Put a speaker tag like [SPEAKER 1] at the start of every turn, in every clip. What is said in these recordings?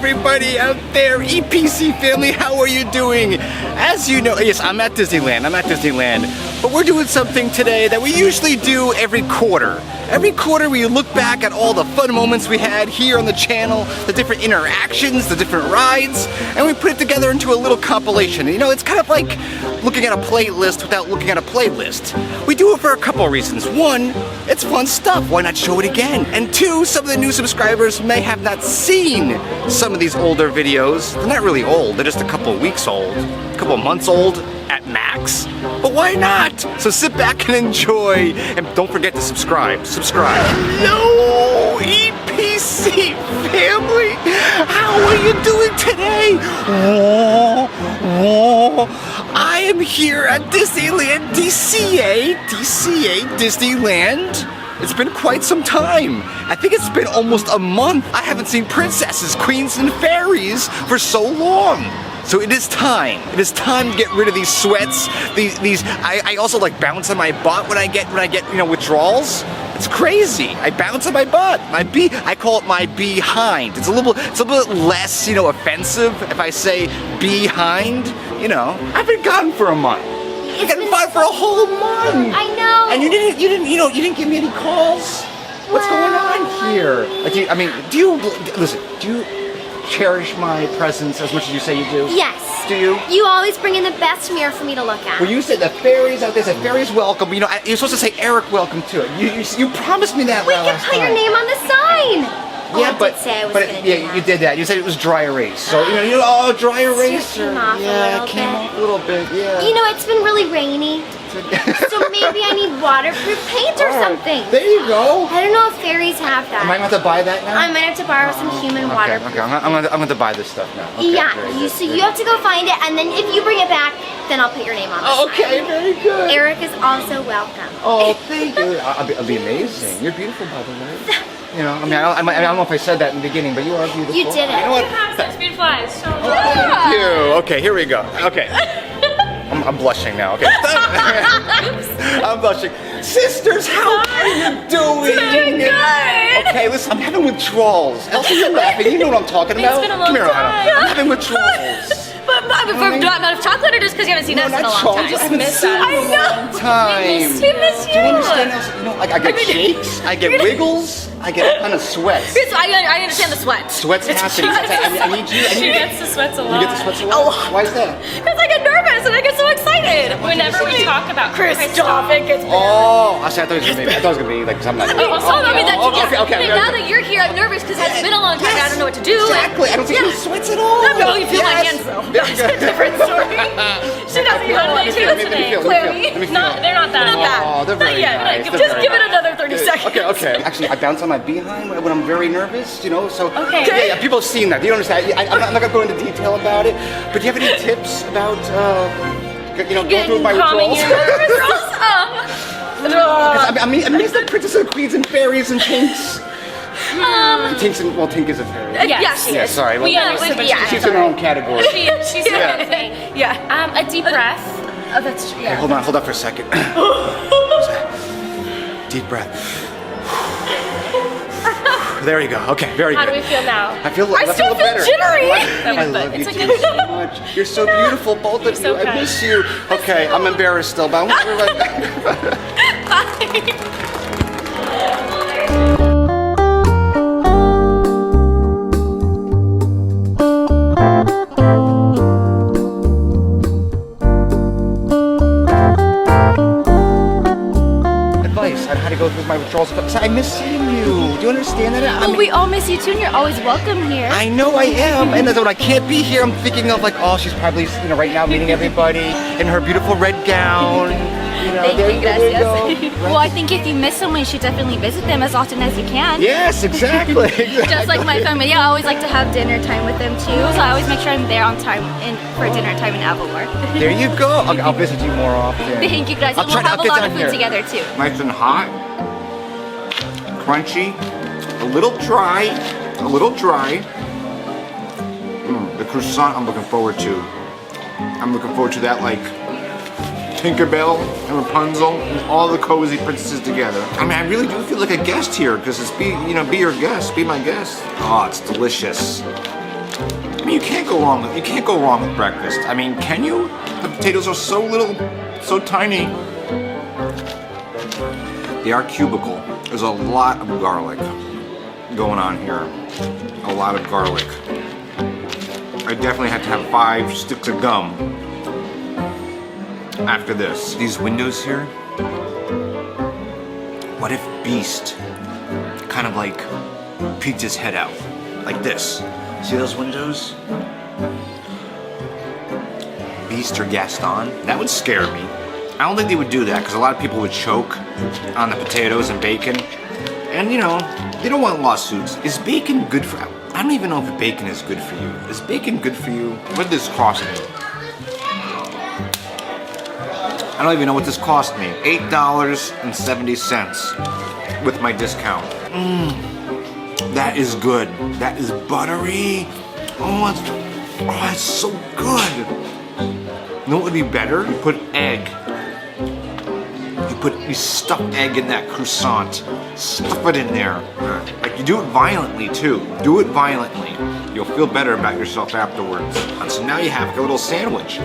[SPEAKER 1] everybody out there, EPC family, how are you doing? As you know, yes, I'm at Disneyland, but we're doing something today that we usually do every quarter. Every quarter we look back at all the fun moments we had here on the channel, the different interactions, the different rides, and we put it together into a little compilation. You know, it's kind of like looking at a playlist without looking at a playlist. We do it for a couple of reasons. One, it's fun stuff, why not show it again? And two, some of the new subscribers may have not seen some of these older videos. They're not really old, they're just a couple of weeks old, a couple of months old at max. But why not? So sit back and enjoy, and don't forget to subscribe. Hello, EPC family! How are you doing today? I am here at Disneyland, DCA, Disneyland. It's been quite some time. I think it's been almost a month. I haven't seen princesses, queens, and fairies for so long. So it is time. It is time to get rid of these sweats. I also like bounce on my butt when I get withdrawals. It's crazy. I bounce on my butt. I call it my behind. It's a little bit less, offensive if I say behind. I've been gone for a month. I've been gone for a whole month.
[SPEAKER 2] I know.
[SPEAKER 1] And you didn't give me any calls. What's going on here? Like, do you cherish my presence as much as you say you do?
[SPEAKER 2] Yes.
[SPEAKER 1] Do you?
[SPEAKER 2] You always bring in the best mirror for me to look at.
[SPEAKER 1] Well, you said the fairies out there said fairies welcome. You're supposed to say Erik welcome to it. You promised me that last time.
[SPEAKER 2] We can put your name on the sign.
[SPEAKER 1] Yeah,
[SPEAKER 2] I did say I was gonna do that.
[SPEAKER 1] You did that. You said it was dry erase. So dry erase.
[SPEAKER 2] It came off
[SPEAKER 1] a little bit. Yeah.
[SPEAKER 2] It's been really rainy. So maybe I need waterproof paint or something.
[SPEAKER 1] There you go.
[SPEAKER 2] I don't know if fairies have that.
[SPEAKER 1] Am I going to have to buy that now?
[SPEAKER 2] I might have to borrow some human waterproof.
[SPEAKER 1] Okay, I'm going to buy this stuff now. Okay,
[SPEAKER 2] so you have to go find it, and then if you bring it back, then I'll put your name on it.
[SPEAKER 1] Okay, very good.
[SPEAKER 2] Erik is also welcome.
[SPEAKER 1] Oh, thank you. I'll be amazing. You're beautiful, by the way. I don't know if I said that in the beginning, but you are beautiful.
[SPEAKER 2] You did it.
[SPEAKER 3] You have such beautiful eyes. So
[SPEAKER 1] thank you. Okay, here we go. Okay. I'm blushing now. Okay. I'm blushing. Sisters, how are you doing?
[SPEAKER 3] Doing good.
[SPEAKER 1] Okay, listen, I'm having withdrawals. Elsa, you're laughing. You know what I'm talking about.
[SPEAKER 3] It's been a long time.
[SPEAKER 1] I'm having withdrawals.
[SPEAKER 3] But for not enough chocolate, or just because you haven't seen us in a long time?
[SPEAKER 1] I haven't seen you in a long time.
[SPEAKER 3] We miss you.
[SPEAKER 1] Do you understand, Elsa? I get shakes, I get wiggles, I get a ton of sweats.
[SPEAKER 3] I understand the sweats.
[SPEAKER 1] Sweats happen. I need you.
[SPEAKER 3] She gets the sweats a lot.
[SPEAKER 1] You get the sweats a lot? Why is that?
[SPEAKER 3] Because I get nervous and I get so excited whenever we talk about
[SPEAKER 1] Christoph. It gets I thought it was gonna be like something like that. Okay.
[SPEAKER 3] Now that you're here, I'm nervous because it's been a long time and I don't know what to do.
[SPEAKER 1] Exactly. I don't see any sweats at all.
[SPEAKER 3] No, you feel my hands though. That's a different story. She doesn't even know today. Clearly. They're not that bad.
[SPEAKER 1] Oh, they're very nice.
[SPEAKER 3] Just give it another 30 seconds.
[SPEAKER 1] Okay. Actually, I bounce on my behind when I'm very nervous, so...
[SPEAKER 3] Okay.
[SPEAKER 1] Yeah, people have seen that. You understand. I'm not going to go into detail about it, but do you have any tips about, going through my withdrawals? I miss the princess and queens and fairies and tinks. Tink is a fairy.
[SPEAKER 3] Yes, she is.
[SPEAKER 1] Sorry. She's in her own category.
[SPEAKER 3] She's a deep breath. Oh, that's true.
[SPEAKER 1] Okay, hold on for a second. Deep breath. There you go. Okay, very good.
[SPEAKER 3] How do we feel now?
[SPEAKER 1] I still feel
[SPEAKER 3] better. Jittery.
[SPEAKER 1] I love you so much. You're so beautiful, both of you. I miss you. Okay, I'm embarrassed still, but I'm be right back.
[SPEAKER 3] Bye.
[SPEAKER 1] On how to go through my withdrawals. I miss seeing you. Do you understand that?
[SPEAKER 4] Well, we all miss you too, and you're always welcome here.
[SPEAKER 1] I know I am. And when I can't be here, I'm thinking of she's probably right now meeting everybody in her beautiful red gown.
[SPEAKER 4] Thank you, gracias. Well, I think if you miss someone, you should definitely visit them as often as you can.
[SPEAKER 1] Yes, exactly.
[SPEAKER 4] Just like my family, I always like to have dinner time with them too, so I always make sure I'm there on time for dinner time in Avalor.
[SPEAKER 1] There you go. I'll visit you more often.
[SPEAKER 4] Thank you, guys. We'll have a lot of food together too.
[SPEAKER 1] Nice and hot, crunchy, a little dry. The croissant I'm looking forward to. That Tinkerbell and Rapunzel and all the cozy princesses together. I really do feel like a guest here because it's be your guest, be my guest. Oh, it's delicious. I mean, you can't go wrong with breakfast. I mean, can you? The potatoes are so little, so tiny. They are cubical. There's a lot of garlic going on here. A lot of garlic. I definitely had to have 5 sticks of gum after this. These windows here. What if Beast kind of like peeked his head out like this? See those windows? Beast or Gaston? That would scare me. I don't think they would do that because a lot of people would choke on the potatoes and bacon. And you know, they don't want lawsuits. Is bacon good for... I don't even know if bacon is good for you. Is bacon good for you? What did this cost me? I don't even know what this cost me. $8.70 with my discount. That is good. That is buttery. Oh, it's so good. You know what would be better? You put egg. You stuff egg in that croissant. Stuff it in there. Like you do it violently too. Do it violently. You'll feel better about yourself afterwards. And so now you have like a little sandwich.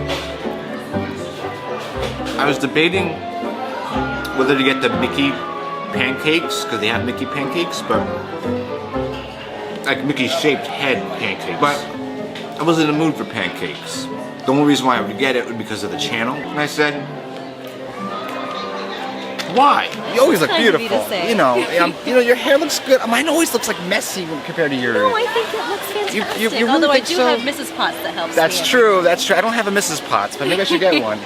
[SPEAKER 1] I was debating whether to get the Mickey pancakes, because they have Mickey pancakes, but like Mickey-shaped head pancakes. But I wasn't in the mood for pancakes. The only reason why I would get it was because of the channel. And I said, why? You always look beautiful. You know, your hair looks good. Mine always looks like messy compared to yours.
[SPEAKER 3] No, I think it looks fantastic.
[SPEAKER 1] You really
[SPEAKER 3] Although I
[SPEAKER 1] think
[SPEAKER 3] do
[SPEAKER 1] so?
[SPEAKER 3] have Mrs. Potts that helps
[SPEAKER 1] That's
[SPEAKER 3] me.
[SPEAKER 1] true. That's true. I don't have a Mrs. Potts, but maybe I should get one.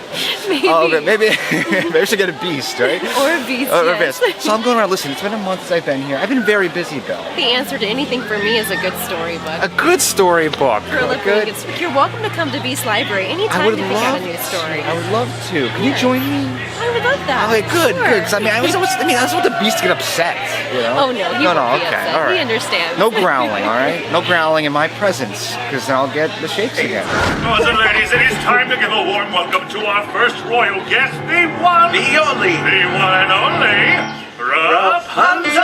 [SPEAKER 3] Maybe.
[SPEAKER 1] Oh, okay. Maybe I should get a Beast, right?
[SPEAKER 3] Or a Beast,
[SPEAKER 1] Or a
[SPEAKER 3] yes.
[SPEAKER 1] Beast. So I'm going around. Listen, it's been a month since I've been here. I've been very busy, Bill.
[SPEAKER 3] The answer to anything for me is a good storybook.
[SPEAKER 1] A good storybook.
[SPEAKER 3] You're welcome to come to Beast Library anytime to pick out a new story.
[SPEAKER 1] I would love to. Can you join me?
[SPEAKER 3] I would love that.
[SPEAKER 1] Okay, good,
[SPEAKER 3] Sure.
[SPEAKER 1] good. Because I just want the Beast to get upset. You know?
[SPEAKER 3] Oh no, he won't be
[SPEAKER 1] okay,
[SPEAKER 3] upset.
[SPEAKER 1] all right.
[SPEAKER 3] He understands.
[SPEAKER 1] No growling, all right? No growling in my presence, because then I'll get the shakes again.
[SPEAKER 5] Boys and ladies, it is time to give a warm welcome to our first royal guest, the one, the only, and only, Rapunzel!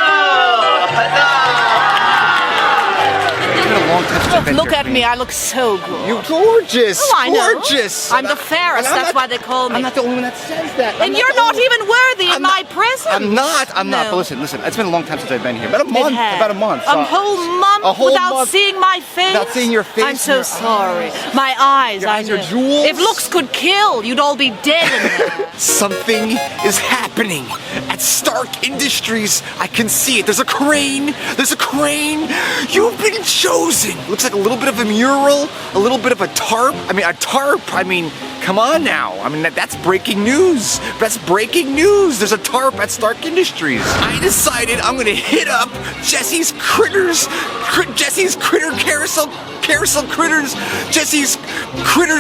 [SPEAKER 1] It's been a long time since I've been
[SPEAKER 6] Look
[SPEAKER 1] here.
[SPEAKER 6] at me, I look so good.
[SPEAKER 1] You're gorgeous.
[SPEAKER 6] Oh, I know.
[SPEAKER 1] Gorgeous.
[SPEAKER 6] I'm the fairest,
[SPEAKER 1] And I'm
[SPEAKER 6] that's
[SPEAKER 1] not-
[SPEAKER 6] why they call me.
[SPEAKER 1] I'm not the only one that says that.
[SPEAKER 6] And you're not even worthy in my presence.
[SPEAKER 1] I'm not.
[SPEAKER 6] No.
[SPEAKER 1] But listen. It's been a long time since I've been here. About a month.
[SPEAKER 6] A whole month
[SPEAKER 1] a whole
[SPEAKER 6] without
[SPEAKER 1] month
[SPEAKER 6] seeing my face?
[SPEAKER 1] without seeing your face
[SPEAKER 6] I'm so
[SPEAKER 1] and your
[SPEAKER 6] sorry.
[SPEAKER 1] eyes.
[SPEAKER 6] My eyes,
[SPEAKER 1] Your
[SPEAKER 6] I
[SPEAKER 1] eyes, your
[SPEAKER 6] know.
[SPEAKER 1] jewels.
[SPEAKER 6] If looks could kill, you'd all be dead in there.
[SPEAKER 1] Something is happening at Stark Industries. I can see it. There's a crane. There's a crane. You've been chosen. Looks like a little bit of a mural, a little bit of a tarp. A tarp. Come on now. That's breaking news. That's breaking news. There's a tarp at Stark Industries. I decided I'm gonna hit up Jesse's Critters. Jesse's Critter Carousel Critters. Jesse's Critter.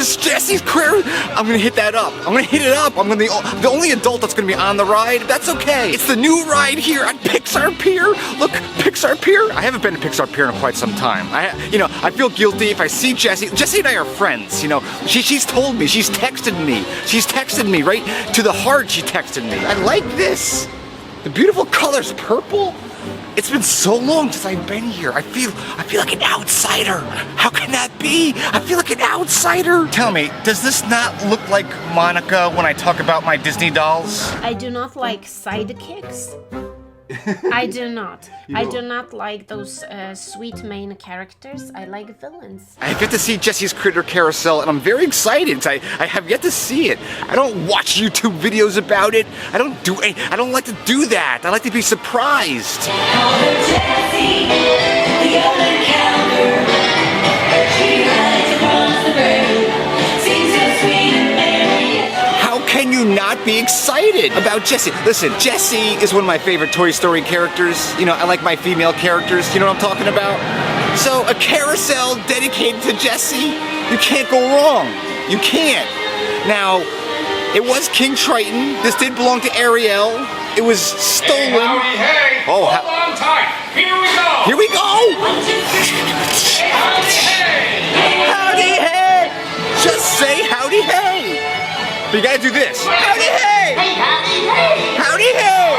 [SPEAKER 1] I'm gonna hit that up. I'm gonna hit it up. I'm gonna the only adult that's gonna be on the ride. That's okay. It's the new ride here at Pixar Pier. Look, Pixar Pier. I haven't been to Pixar Pier in quite some time. I feel guilty if I see Jessie. Jessie and I are friends. She's told me. She's texted me. She's texted me right to the heart. She texted me. I like this. The beautiful colors, purple. It's been so long since I've been here. I feel like an outsider. How can that be? I feel like an outsider. Tell me, does this not look like Monica when I talk about my Disney dolls?
[SPEAKER 2] I do not like sidekicks. I do not. I do not like those sweet main characters. I like villains.
[SPEAKER 1] I have yet to see Jesse's Critter Carousel, and I'm very excited. I have yet to see it. I don't watch YouTube videos about it. I don't like to do that. I like to be surprised. How can you not be excited about Jessie? Listen, Jessie is one of my favorite Toy Story characters. I like my female characters. You know what I'm talking about? So a carousel dedicated to Jessie, you can't go wrong. You can't. Now, it was King Triton. This did belong to Ariel. It was stolen.
[SPEAKER 5] Howdy, hey!
[SPEAKER 1] Oh,
[SPEAKER 5] Hold on tight. Here we go!
[SPEAKER 1] Here we go!
[SPEAKER 5] Howdy, hey!
[SPEAKER 1] Howdy hey! Just say howdy hey! But you gotta do this. Howdy hey!
[SPEAKER 5] Howdy, hey!
[SPEAKER 1] Howdy hey!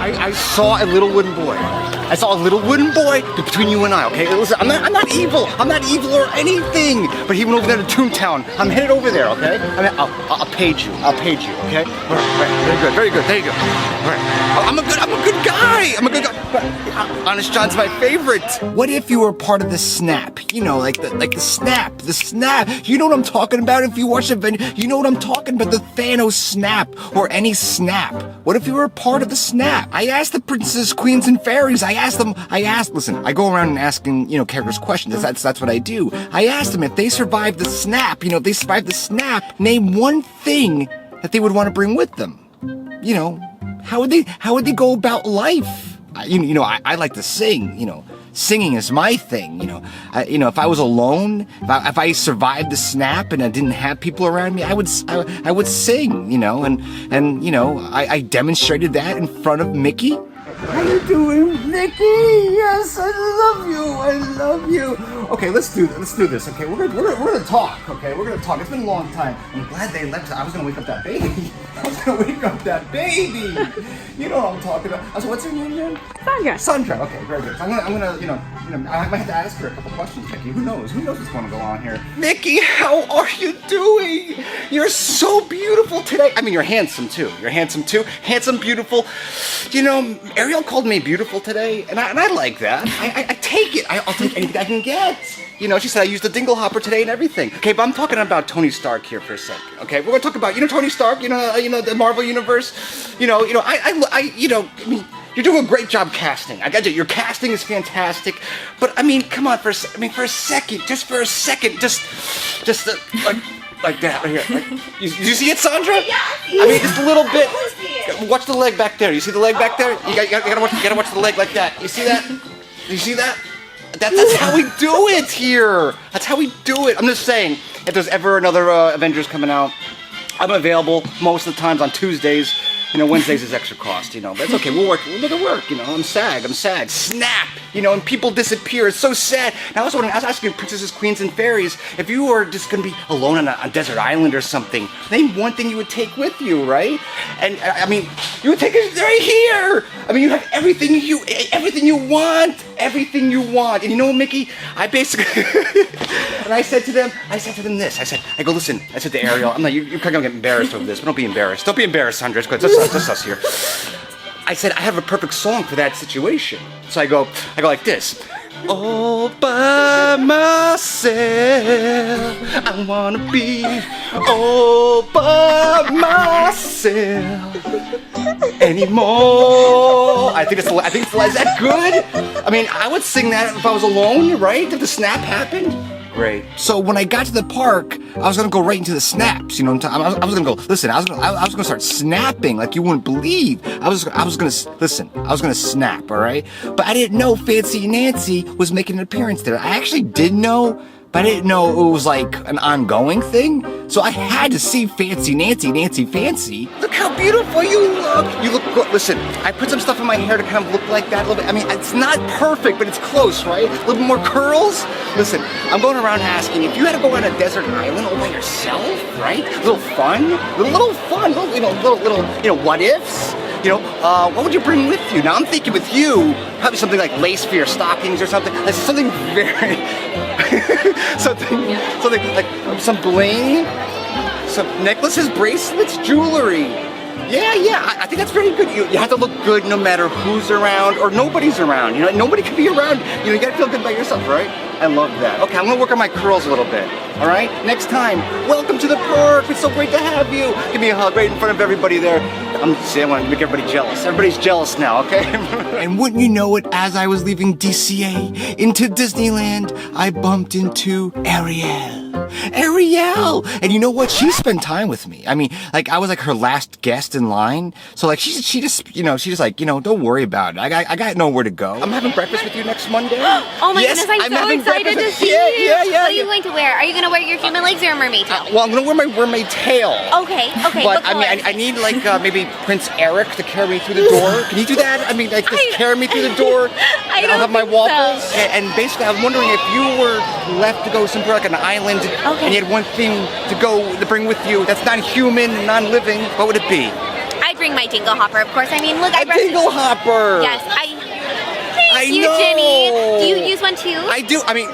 [SPEAKER 1] I saw a little wooden boy. I saw a little wooden boy between you and I, okay? Listen, I'm not evil. I'm not evil or anything. But he went over there to Toontown. I'm headed over there, okay? I mean, I'll page you. I'll page you, okay? All right, very good. There you go. All right. I'm a good guy. I'm a good guy. But Honest John's my favorite. What if you were part of the snap? You know, like the snap. The snap. You know what I'm talking about? If you watch the video, you know what I'm talking about. The Thanos snap or any snap. What if you were a part of the snap? I asked the princesses, queens, and fairies. Listen, I go around and asking, characters questions. That's what I do. I asked them if they survived the snap, if they survived the snap, name one thing that they would want to bring with them. How would they go about life? I like to sing, Singing is my thing, if I was alone, if I survived the snap and I didn't have people around me, I would sing, I demonstrated that in front of Mickey. How you doing, Mickey? Yes, I love you. Okay, let's do this. Okay, we're gonna talk. Okay, we're gonna talk. It's been a long time. I'm glad they left. I was gonna wake up that baby. You know what I'm talking about. So what's her name again? Sandra. Okay, very good. So I'm gonna, I might have to ask her a couple questions, Mickey. Who knows what's going to go on here? Mickey, how are you doing? You're so beautiful today. I mean, you're handsome too. Handsome, beautiful. Ariel called me beautiful today, and I like that. I take it. I'll take anything I can get. She said I used the dingle hopper today and everything. Okay, but I'm talking about Tony Stark here for a second. Okay, we're gonna talk about Tony Stark. The Marvel universe. I mean, you're doing a great job casting. I got you. Your casting is fantastic. But I mean, come on, for a second, just like that right here. Like, you see it, Sandra?
[SPEAKER 3] Yeah.
[SPEAKER 1] I mean, just a little bit. Watch the leg back there. You see the leg back there? You gotta watch the leg like that. You see that? You see that? That's how we do it here. That's how we do it. I'm just saying, if there's ever another Avengers coming out, I'm available most of the times on Tuesdays. Wednesdays is extra cost, but it's okay, we'll make it work, I'm SAG. Snap, and people disappear, it's so sad. Now I was asking princesses, queens, and fairies, if you were just gonna be alone on a desert island or something, name one thing you would take with you, right? And I mean, you would take it right here. I mean, you have everything you want. And you know what, Mickey? I basically, and I said to them this. I said to Ariel, I'm like, you're kind of gonna get embarrassed over this, but don't be embarrassed. Don't be embarrassed, Sandra. It's good. Just us here. I said, I have a perfect song for that situation. So I go like this. All by myself, I wanna be all by myself anymore. I think it's is that good? I mean, I would sing that if I was alone, right? If the snap happened. Great. So when I got to the park, I was gonna go right into the snaps. I was gonna go. Listen, I was gonna start snapping like you wouldn't believe. I was gonna snap. All right. But I didn't know Fancy Nancy was making an appearance there. I actually did know, but I didn't know it was like an ongoing thing. So I had to see Fancy Nancy Fancy. Look how beautiful you look. You look good. Listen, I put some stuff in my hair to kind of look like that a little bit. I mean, it's not perfect, but it's close, right? A little bit more curls. Listen, I'm going around asking if you had to go on a desert island all by yourself, right? A little fun, little what ifs. What would you bring with you? Now I'm thinking with you, probably something like lace for your stockings or something. That's something very, something like some bling, some necklaces, bracelets, jewelry. Yeah, I think that's very good. You have to look good no matter who's around or nobody's around. Nobody can be around. You gotta feel good by yourself, right? I love that. Okay, I'm gonna work on my curls a little bit. All right, next time, welcome to the park. It's so great to have you. Give me a hug right in front of everybody there. I want to make everybody jealous. Everybody's jealous now, okay? And wouldn't you know it, as I was leaving DCA into Disneyland, I bumped into Ariel. And you know what? She spent time with me. I mean, like, I was like her last guest in line. So like, she just like, don't worry about it. I got nowhere to go. I'm having breakfast with you next Monday.
[SPEAKER 4] Oh my goodness, I'm so excited to see you.
[SPEAKER 1] Yeah.
[SPEAKER 4] What are you going to wear? Are you going to wear your human legs or your mermaid tail?
[SPEAKER 1] Well, I'm going to wear my mermaid tail.
[SPEAKER 4] Okay.
[SPEAKER 1] But I mean, I need like maybe Prince Erik to carry me through the door. Can you do that? I mean, like, just carry me through the door. I'll have my waffles. So. And basically, I was wondering if you were left to go somewhere like an island, and you had one thing to bring with you that's non-human, non-living, what would it be?
[SPEAKER 4] I'd bring my dingle hopper, of course. I mean, look, I
[SPEAKER 1] A dingle hopper.
[SPEAKER 4] Yes,
[SPEAKER 1] I
[SPEAKER 4] you,
[SPEAKER 1] know.
[SPEAKER 4] Jenny. Do you use one too?
[SPEAKER 1] I do. I mean,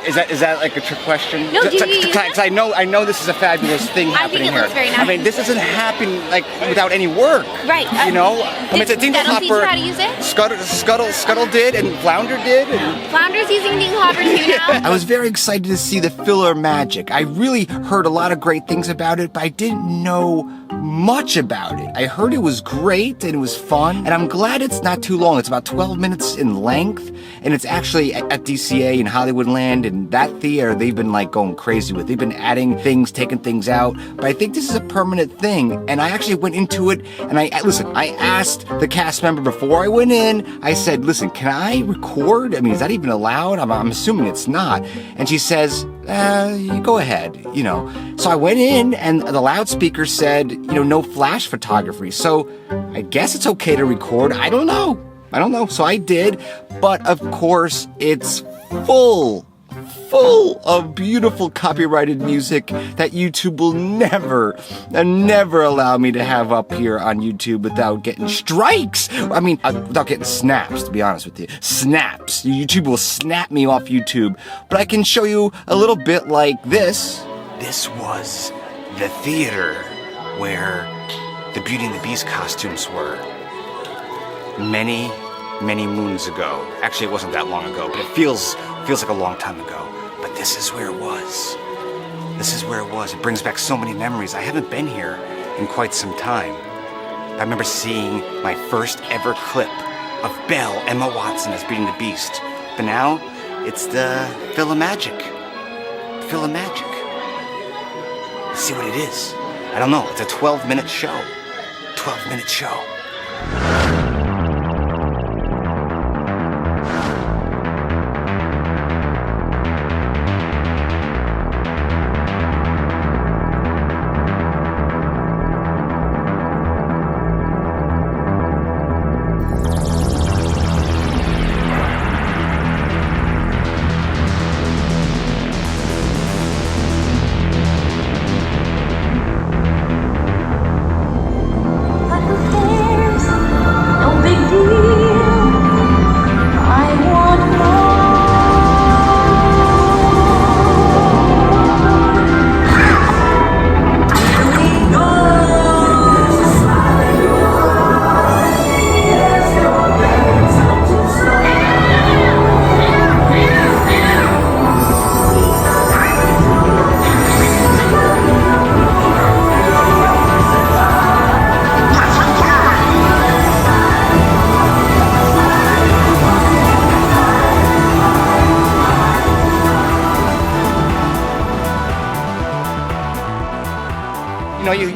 [SPEAKER 1] is that like a trick question?
[SPEAKER 4] No, do you use
[SPEAKER 1] Because I know this is a fabulous thing happening
[SPEAKER 4] it
[SPEAKER 1] here.
[SPEAKER 4] looks very nice.
[SPEAKER 1] I mean, this doesn't happen like without any work.
[SPEAKER 4] Right.
[SPEAKER 1] You know. I mean, it's a dingle
[SPEAKER 4] Scuttle
[SPEAKER 1] hopper.
[SPEAKER 4] teach you how to use it?
[SPEAKER 1] Scuttle did, and Flounder did. And
[SPEAKER 4] Flounder's using dingle hopper too now.
[SPEAKER 1] I was very excited to see the FilharMagic. I really heard a lot of great things about it, but I didn't know much about it. I heard it was great and it was fun, and I'm glad it's not too long. It's about 12 minutes in length, and it's actually at DCA in Hollywoodland, and that theater they've been like going crazy with. They've been adding things, taking things out, but I think this is a permanent thing, and I actually went into it, and I asked the cast member before I went in, I said, listen, can I record? I mean, is that even allowed? I'm assuming it's not. And she says, you go ahead, you know. So I went in, and the loudspeaker said, you know, no flash photography. So I guess it's okay to record. I don't know. So I did. But of course, it's full of beautiful copyrighted music that YouTube will never allow me to have up here on YouTube without getting strikes. I mean, without getting snaps, to be honest with you. Snaps. YouTube will snap me off YouTube. But I can show you a little bit like this. This was the theater where the Beauty and the Beast costumes were many moons ago. Actually, it wasn't that long ago, but it feels like a long time ago. But this is where it was. It brings back so many memories. I haven't been here in quite some time. I remember seeing my first ever clip of Belle, Emma Watson as Beauty and the Beast. But now, it's the FilharMagic. Let's see what it is. I don't know, it's a 12-minute show. 12-minute show.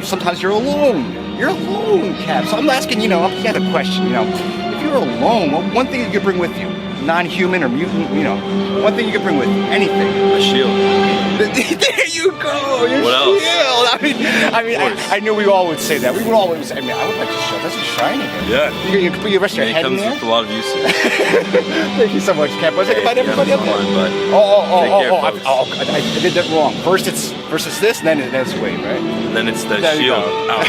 [SPEAKER 1] Sometimes you're alone. You're alone, Cap. So I'm asking, you know, he had a question, you know. If you're alone, well, one thing you could bring with you, non-human or mutant, you know, one thing you could bring with you, anything.
[SPEAKER 7] A shield.
[SPEAKER 1] There you go. Your
[SPEAKER 7] What
[SPEAKER 1] shield.
[SPEAKER 7] else?
[SPEAKER 1] I mean, I knew we all would say that. We would always say, I mean, I would like to show. That's a shiny.
[SPEAKER 7] Yeah.
[SPEAKER 1] You can put your rest of your head in
[SPEAKER 7] It
[SPEAKER 1] there.
[SPEAKER 7] comes with a lot of uses.
[SPEAKER 1] Thank you so much, Cap. Was it about everybody up there? I did that wrong. First it's this, and then it's weight, right?
[SPEAKER 7] And then it's the
[SPEAKER 1] There you
[SPEAKER 7] shield
[SPEAKER 1] go.
[SPEAKER 7] out.